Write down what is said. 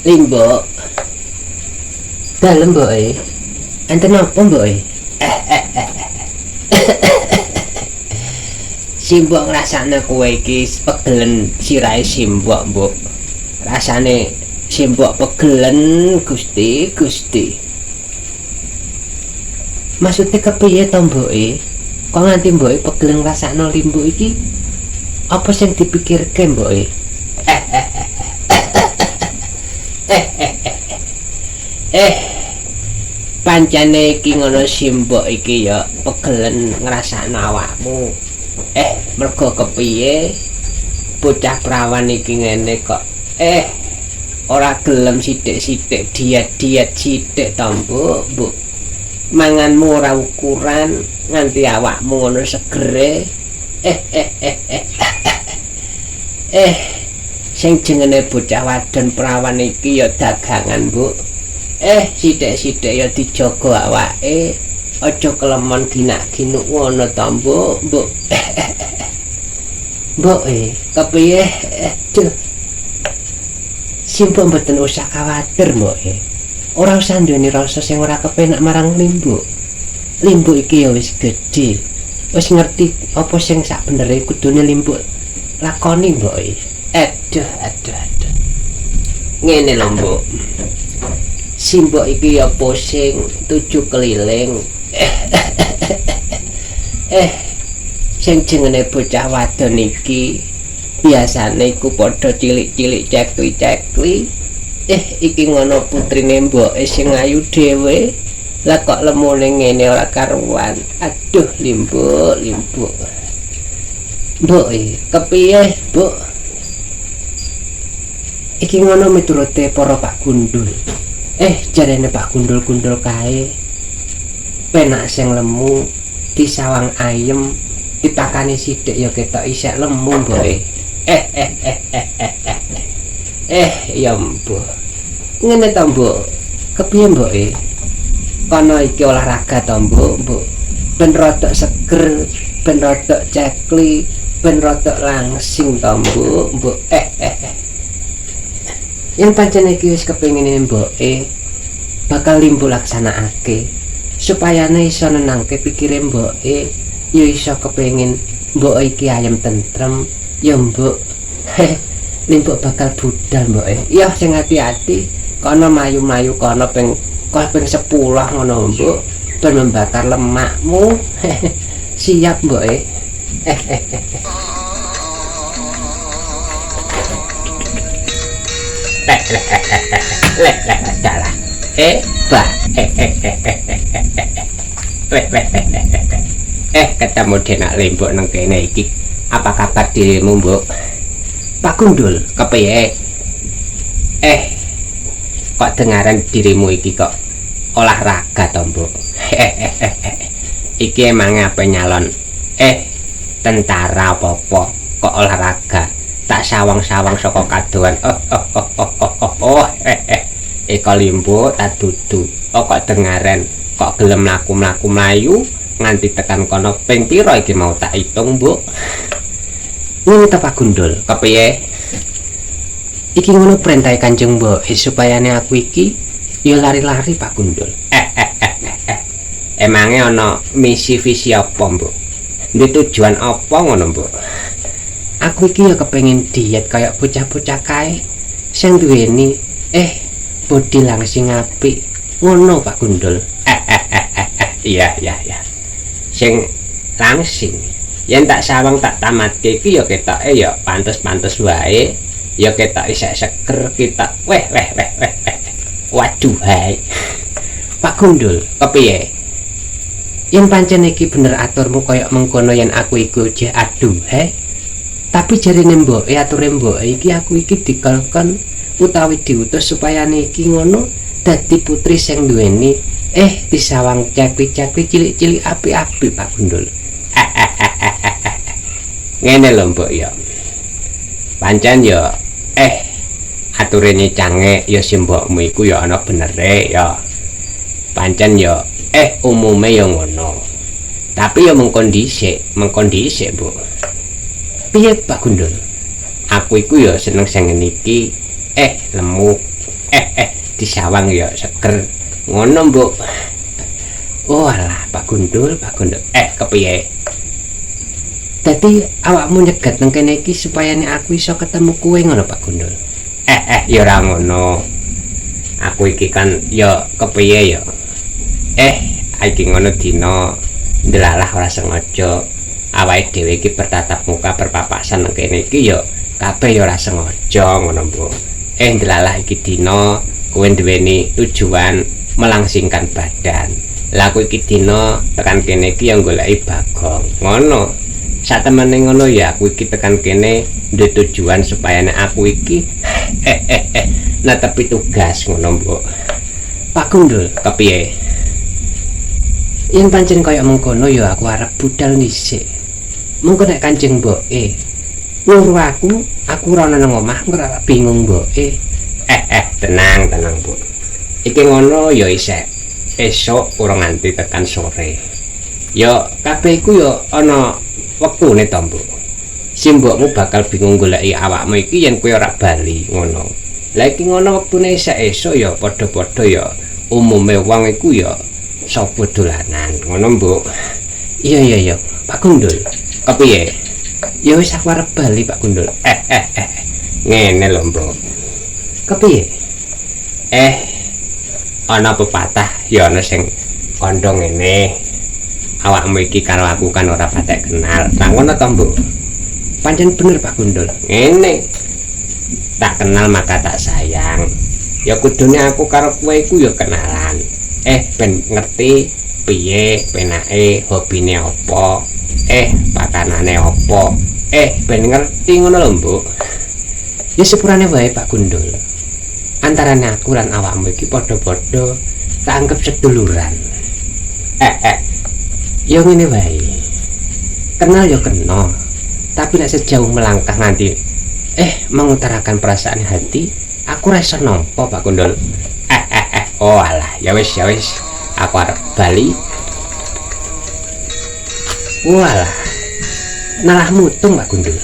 Limbok. Dalem, Mbok. Enten apa, Mbok? Simbok ngrasakne kowe iki pegelen sirahe Simbok, Mbok. Rasane Simbok pegelen, Gusti. Maksudnya kepiye to, Mbok? Kok nganti Mbok pegelen ngrasakno limbuk iki? Apa sing dipikirke, Mbok? Pancene iki ngono Simbok iki ya pegelen ngrasakno awakmu. Mergo kepiye bocah prawan iki ngene kok ora gelem sithik-sithik diet sithik to, Mbok. Manganmu ora ukuran nganti awakmu ngono segere. Sing jenenge bocah wadon prawan iki ya dagangan, Mbok. Sithik-sithik ya dijaga awake. Aja kelemon ginak-ginuk ngono to, Mbok. Mbok, kepiye? Aduh. Simbok mboten usah khawatir, Mbok. Ora usah nduweni rasa sing ora kepenak marang limbuk. Limbuk iki ya wis gedhe. Wis ngerti apa sing sak benere kudune limbuk lakoni, Mbok. Aduh. Ngene lho, Mbok. Simbok iki ya pusing 7 keliling. Sing jenenge bocah wadon iki biasane iku padha cilik-cilik cekli-cekli. Iki ngono putrine mboke sing ayu dhewe. Lah kok lemune ngene ora karuan. Aduh, limbuk. Mbok, kepiye, Mbok? Iki ngono miturute para Pak Gundul. Jarene Pak Gundul-gundul kae. Penak sing lemu, disawang ayem, ditakani sithik ya ketok isek lemu, Mbok. Ya Mbok. Ngene to, Mbok. Kepiye, Mbok? Kono iki olahraga to, Mbok. Ben rodok seger, ben rodok cekli, ben rodok langsing to, Mbok. Yen pancen iki wis kepengine Mbok, bakal limbu laksanakake supayane iso nenangke pikire Mbok, ya iso kepengin Mbok iki ayem tentrem, ya Mbok. Limbuk bakal budal, Mbok. Ya sing ati-ati, kono mayu-mayu kono ping 10 ngono, Mbok. Ben membakar lemakmu. Siap, Mbok. Dalah. Ketemu denak limbuk nang kene iki. Apa kabar dirimu, Mbok? Pak Gundul, kepiye? Kok dengaran dirimu iki kok olahraga to, Mbok? Iki emang apa nyalon? Tentara apa-apa kok olahraga? Tak sawang-sawang saka kadoan. Eko limbuk tak dudu. Kok dengaran kok gelem mlaku-mlaku mlayu nganti tekan kono ping pira iki mau tak hitung, Mbok? Ngono ta Pak Gundul, kepiye? Iki ngono perintah Kanjeng Mbok supayane aku iki ya lari-lari, Pak Gundul. Emange ana misi visi apa, Mbok? Duwe tujuan apa ngono, Mbok? Aku iki ya kepengin diet kaya bocah-bocah kae sing duweni bodi langsing apik. Ngono, Pak Gundul. Iya. Sing langsing. Yen tak sawang tak tamatke iki ya ketoke ya pantes-pantes wae. Ya ketok isek seger kita. Weh. Waduh hai. Pak Gundul, kepiye? Yen pancen iki bener aturmu kaya mengkono yen aku iku jeh aduh hai. Tapi jarine Mbok, ature Mbok iki aku iki dikolkon utawi diutus supaya niki ngono dadi putri sing duweni disawang cekwi-cekwi cilik-cilik api-api, Pak Gundul. Ngene lho, Mbok ya. Pancen ya ature nyicange ya simbokmu iku ya ana benere ya. Pancen ya umume ya ngono. Tapi ya mengkon dhisik, Mbok. Piye Pak Gundul? Aku iku ya seneng sing ngene iki lemu Disawang ya seger. Ngono, Mbok. Oh alah, Pak Gundul. Kepiye? Dadi awakmu nyegat nang kene iki supaya nek aku iso ketemu kowe ngono, Pak Gundul. Ya ora ngono. Aku iki kan ya kepiye ya. Iki ngono dina ndelalah ora sengaja awake dhewe iki bertatap muka berpapasan nang kene iki ya kabeh ya ora sengaja ngono, Mbok. Ndelalah iki dina kowe duweni tujuan melangsingkan badan. Lah aku iki dina tekan kene iki ya goleki Bagong. Ngono. Satemene ngono ya aku iki tekan kene duwe tujuan supaya nek aku iki netepi tugas ngono, Mbok. Pak Gundul, kepiye? Yen pancen kaya mengkono ya aku arep budal dhisik. Mengko nek Kanjeng Mboke nyuruh aku ora nang omah ora bingung, Mboke. Tenang, Mbok. Iki ngono ya isek. Esuk ora nganti tekan sore. Ya kabeh iku ya ana wektune to, Mbok. Simbokmu bakal bingung goleki awakmu iki yen kowe ora bali ngono. Lah iki ngono wektune esuk ya padha-padha ya umume wong iku ya sapa dolanan ngono, Mbok. Iya Pak Gundul. Kepiye? Ya wis aku arep bali, Pak Gundul. Ngene lho, Mbok. Kepiye? Ana pepatah ya ana sing kandha ngene. Awakmu iki karo aku kan ora patek kenal. Lah ngono to, Mbok? Pancen bener, Pak Gundul. Ngene. Tak kenal maka tak sayang. Ya kudune aku karo kowe iku ya kenalan. Ben ngerti piye penake, hobine apa, pakanane apa. Ben ngerti ngono lho, Mbok. Ya sepurane wae, Pak Gundul. Antarane aku lan awakmu iki padha-padha tak anggap seduluran. Ya ngene wae. Kenal ya kenal. Tapi nek sejauh melangkah nganti mengutarakan perasaan hati, aku ora iso nampa, Pak Gundul. Oh alah, ya wis. Aku arep bali. Walah. Nalah mutung, Pak Gundul.